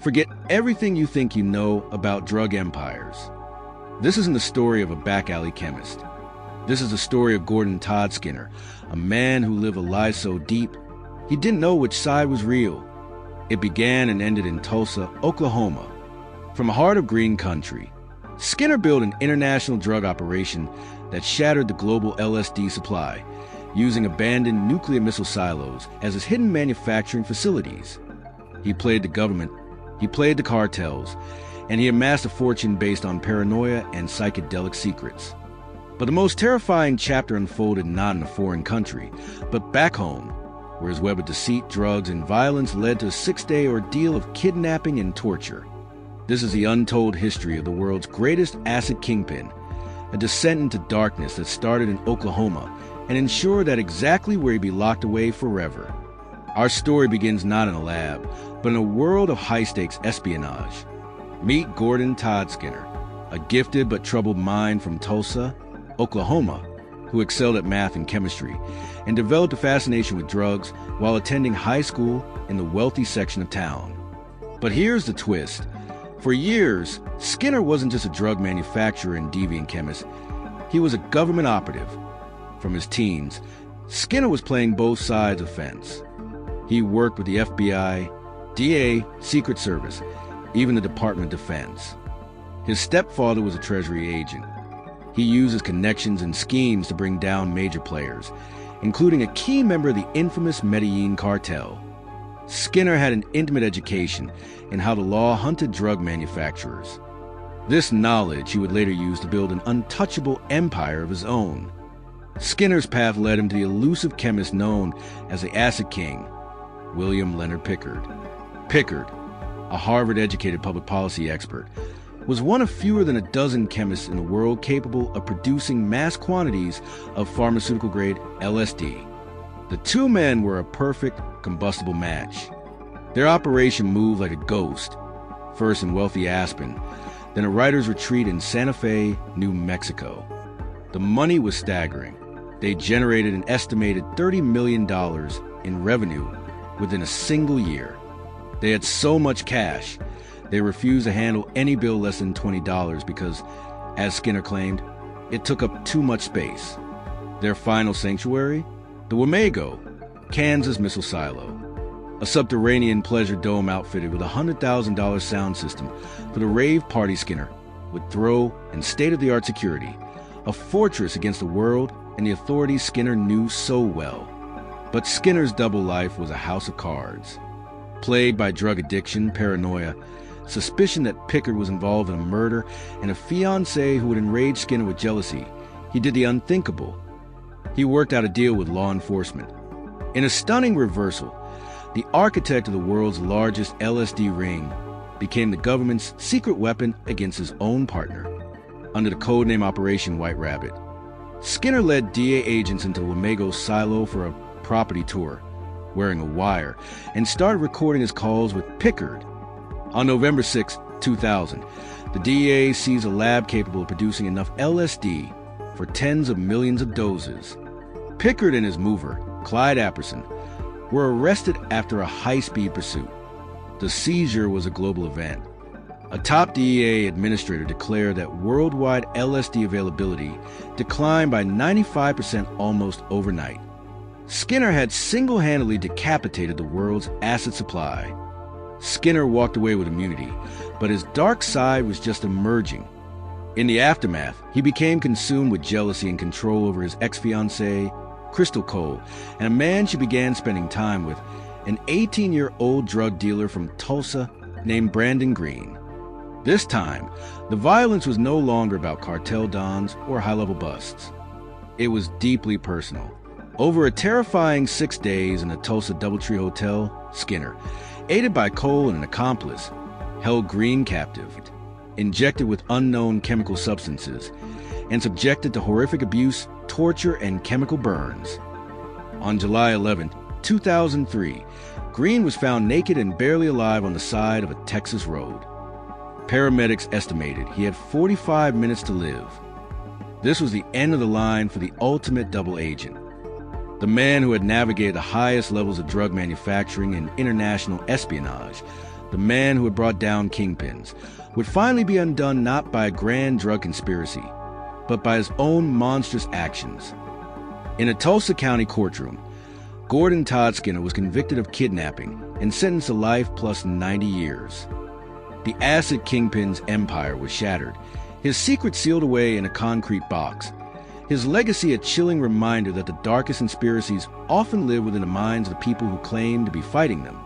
Forget everything you think you know about drug empires. This isn't the story of a back-alley chemist. This is the story of Todd Skinner, a man who lived a lie so deep, he didn't know which side was real. It began and ended in Tulsa, Oklahoma. From the heart of green country, Skinner built an international drug operation that shattered the global LSD supply, using abandoned nuclear missile silos as his hidden manufacturing facilities. He played the government, he played the cartels, and he amassed a fortune based on paranoia and psychedelic secrets. But the most terrifying chapter unfolded not in a foreign country, but back home, where his web of deceit, drugs, and violence led to a 6-day ordeal of kidnapping and torture. This is the untold history of the world's greatest acid kingpin, a descent into darkness that started in Oklahoma and ensured that exactly where he'd be locked away forever. Our story begins not in a lab, but in a world of high-stakes espionage. Meet Todd Skinner, a gifted but troubled mind from Tulsa, Oklahoma, who excelled at math and chemistry and developed a fascination with drugs while attending high school in the wealthy section of town. But here's the twist. For years, Skinner wasn't just a drug manufacturer and deviant chemist. He was a government operative. From his teens, Skinner was playing both sides of the fence. He worked with the FBI, DA, Secret Service, even the Department of Defense. His stepfather was a Treasury agent. He used his connections and schemes to bring down major players, including a key member of the infamous Medellin cartel. Skinner had an intimate education in how the law hunted drug manufacturers. This knowledge he would later use to build an untouchable empire of his own. Skinner's path led him to the elusive chemist known as the Acid King, William Leonard Pickard. Pickard, a Harvard-educated public policy expert, was one of fewer than a dozen chemists in the world capable of producing mass quantities of pharmaceutical-grade LSD. The two men were a perfect combustible match. Their operation moved like a ghost, first in wealthy Aspen, then a writer's retreat in Santa Fe, New Mexico. The money was staggering. They generated an estimated $30 million in revenue within a single year. They had so much cash, they refused to handle any bill less than $20 because, as Skinner claimed, it took up too much space. Their final sanctuary? The Wamego, Kansas missile silo. A subterranean pleasure dome outfitted with a $100,000 sound system for the rave party Skinner would throw and state-of-the-art security, a fortress against the world and the authorities Skinner knew so well. But Skinner's double life was a house of cards. Plagued by drug addiction, paranoia, suspicion that Pickard was involved in a murder, and a fiancée who would enrage Skinner with jealousy, he did the unthinkable. He worked out a deal with law enforcement. In a stunning reversal, the architect of the world's largest LSD ring became the government's secret weapon against his own partner. Under the codename Operation White Rabbit, Skinner led DA agents into Wamego's silo for a property tour, wearing a wire, and started recording his calls with Pickard. On November 6, 2000, the DEA seized a lab capable of producing enough LSD for tens of millions of doses. Pickard and his mover, Clyde Apperson, were arrested after a high-speed pursuit. The seizure was a global event. A top DEA administrator declared that worldwide LSD availability declined by 95% almost overnight. Skinner had single-handedly decapitated the world's acid supply. Skinner walked away with immunity, but his dark side was just emerging. In the aftermath, he became consumed with jealousy and control over his ex-fiancée, Crystal Cole, and a man she began spending time with, an 18-year-old drug dealer from Tulsa named Brandon Green. This time, the violence was no longer about cartel dons or high-level busts. It was deeply personal. Over a terrifying 6 days in the Tulsa Doubletree Hotel, Skinner, aided by Cole and an accomplice, held Green captive, injected with unknown chemical substances, and subjected to horrific abuse, torture, and chemical burns. On July 11, 2003, Green was found naked and barely alive on the side of a Texas road. Paramedics estimated he had 45 minutes to live. This was the end of the line for the ultimate double agent. The man who had navigated the highest levels of drug manufacturing and international espionage, the man who had brought down kingpins, would finally be undone not by a grand drug conspiracy, but by his own monstrous actions. In a Tulsa County courtroom, Gordon Todd Skinner was convicted of kidnapping and sentenced to life plus 90 years. The acid kingpin's empire was shattered, his secret sealed away in a concrete box, his legacy a chilling reminder that the darkest conspiracies often live within the minds of the people who claim to be fighting them.